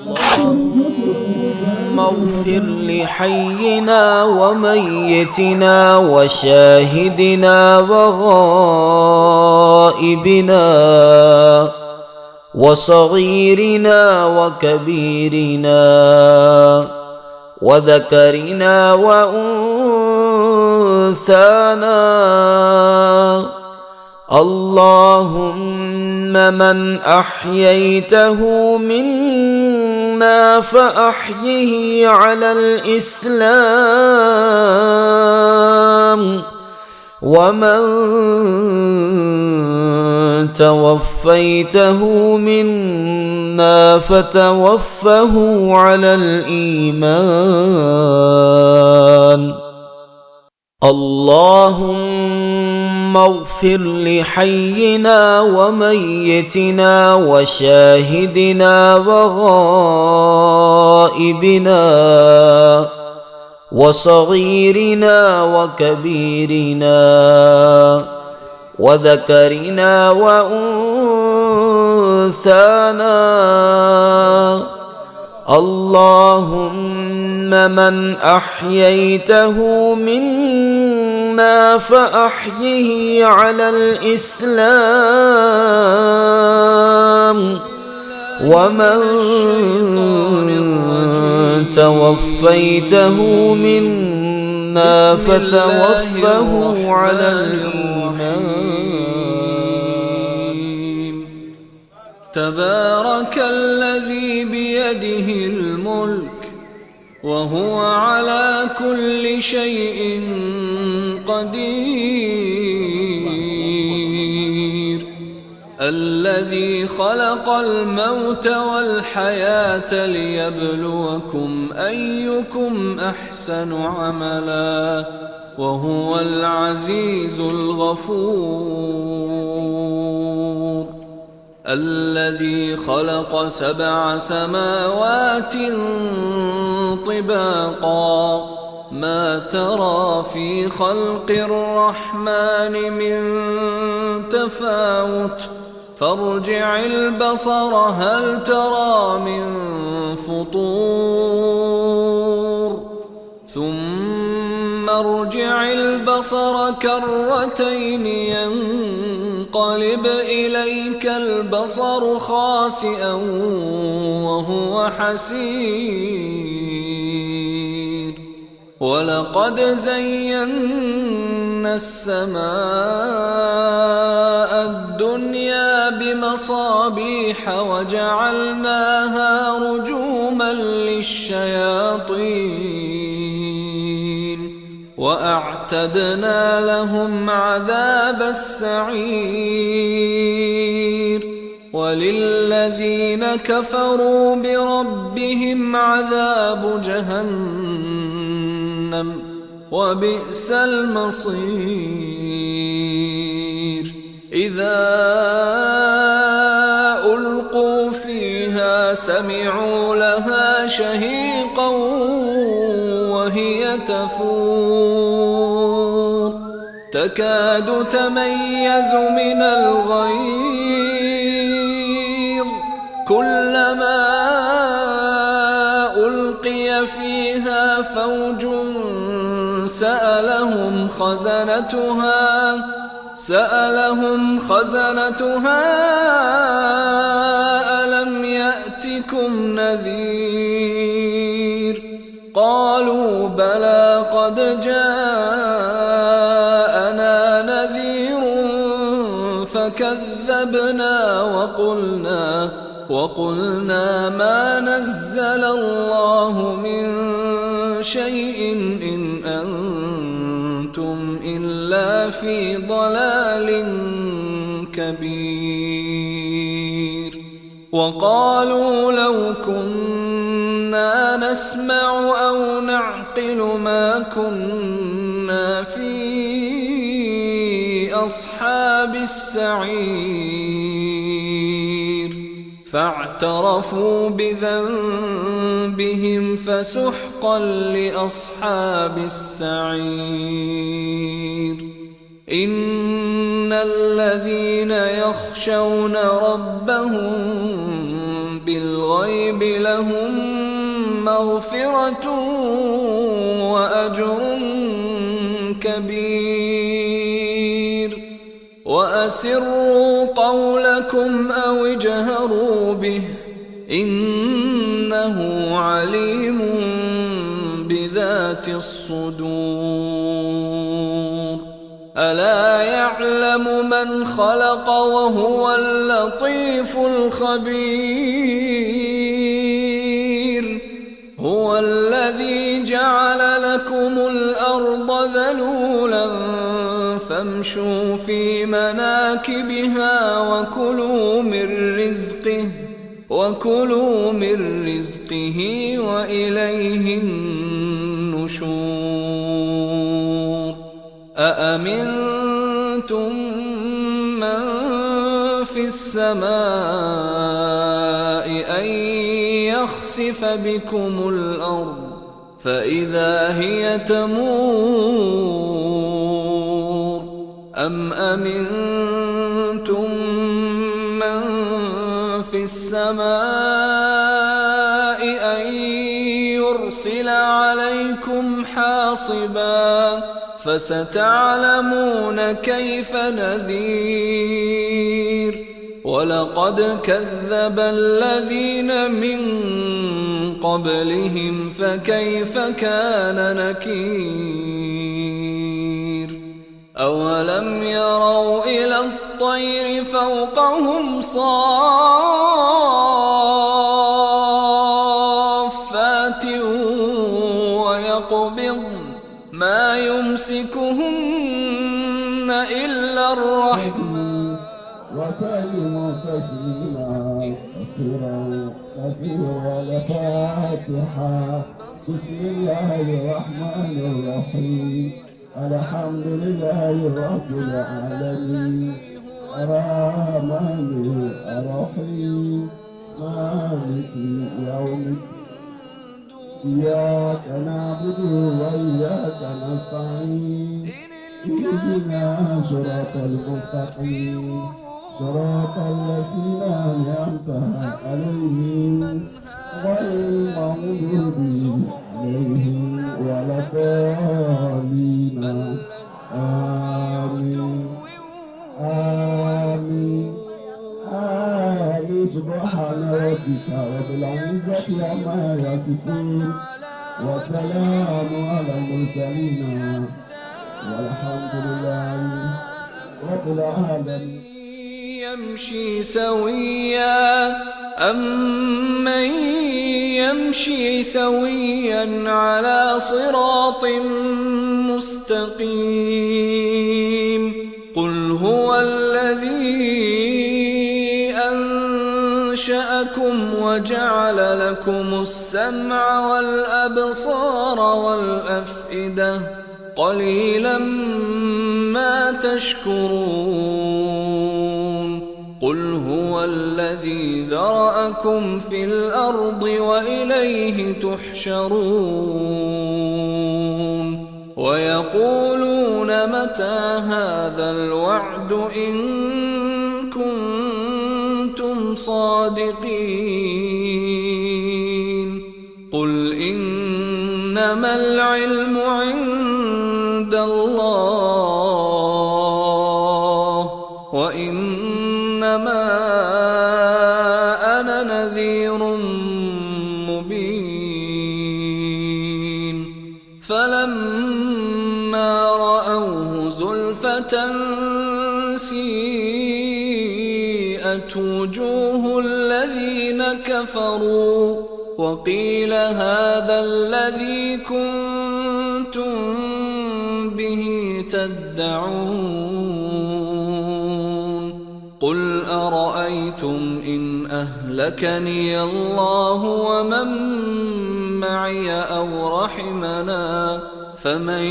اللهم اغفر لحينا وميتنا وشاهدنا وغائبنا وصغيرنا وكبيرنا وذكرنا وأنثانا. اللهم من أحييته منا فأحيه على الإسلام، ومن توفيته منا فتوفه على الإيمان. اللهم اغفر لحينا وميتنا وشاهدنا وغائبنا وصغيرنا وكبيرنا وذكرنا وأنثانا. اللهم من أحييته منا فأحيه على الإسلام، ومن توفيته منا فتوفه على الإيمان. تبارك الذي بيده الملك وهو على كل شيء قدير، الذي خلق الموت والحياة ليبلوكم أيكم أحسن عملا وهو العزيز الغفور، الذي خلق 7 سماوات طباقا ما ترى في خلق الرحمن من تفاوت فارجع البصر هل ترى من فطور ثم ارجع البصر كرتين ينقلب إليك البصر خاسئا وهو حسير. ولقد زينا السماء الدنيا بمصابيح وجعلناها رجوما للشياطين وأعتدنا لهم عذاب السعير. وللذين كفروا بربهم عذاب جهنم وبئس المصير. إذا ألقوا فيها سمعوا لها شهيقا وهي تفور تكاد تميز من الغيظ كلما ألقي فيها فوج سألهم خزنتها ألم يأتكم نذير قالوا بلى قد جاءنا نذير فكذبنا وقلنا ما نزل الله من شيء إن أنتم إلا في ضلال كبير. وقالوا لو كنا نسمع أو نعقل ما كنا في أصحاب السعير فاعترفوا بذنبهم فسحقا لأصحاب السعير. إن الذين يخشون ربهم بالغيب لهم مغفرة وأجر كبير. وأسروا قولكم أو اجهروا به إنه عليم بذات الصدور. ألا يعلم من خلق وهو اللطيف الخبير. هو الذي جعل لكم الأرض ذلولا فامشوا في مناكبها وكلوا من رزقه وإليه النشور. أأمنتم من في السماء أن يخسف بكم الأرض فإذا هي تمور، أم أمنتم من في السماء أن يرسل عليكم حاصبا فستعلمون كيف نذير. ولقد كذب الذين من قبلهم فكيف كان نكير. أولم يروا إلى الطير فوقهم صافات ويقبضن ما يمسكهن إلا الرحمن وسلموا تسليما كثيرا الفاتحة. بسم الله الرحمن الرحيم. الحمد لله رب العالمين الرحمن الرحيم مالك يوم الدين. إياك نعبد وإياك نستعين. اهدنا صراط المستقيم صراط الذين أنعمت عليهم غير المغضوب عليهم ولا الضالين. آمين آمين آمين. سبحان ربك رب العزة عما يصفون وسلام على المرسلين والحمد لله رب العالمين. يمشي سويا أمن يمشي سويا على صراط مستقيم. قل هو الذي أنشأكم وجعل لكم السمع والأبصار والأفئدة قليلا ما تشكرون. قل هو الذي ذرأكم في الأرض وإليه تحشرون. ويقولون متى هذا الوعد إن كنتم صادقين. قل إنما العلم عند الله وإنما أنا نذير مبين. فلما رأوه زلفة سيئت وجوه الذين كفروا وقيل هذا الذي كنتم به تدعون. قل أرأيتم إن أهلكني الله ومن معي أو رحمنا فمن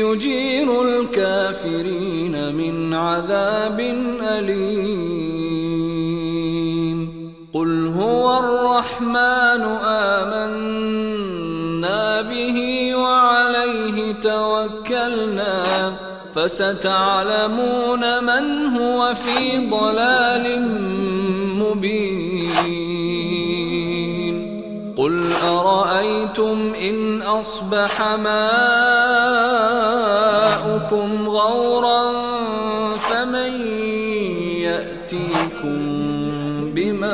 يجير الكافرين من عذاب أليم. قل هو الرحمن آمنا به وعليه توكلنا فستعلمون من هو في ضلال مبين. قل أرأيتم إن أصبح ماؤكم غورا فمن يأتيكم بماء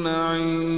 معين.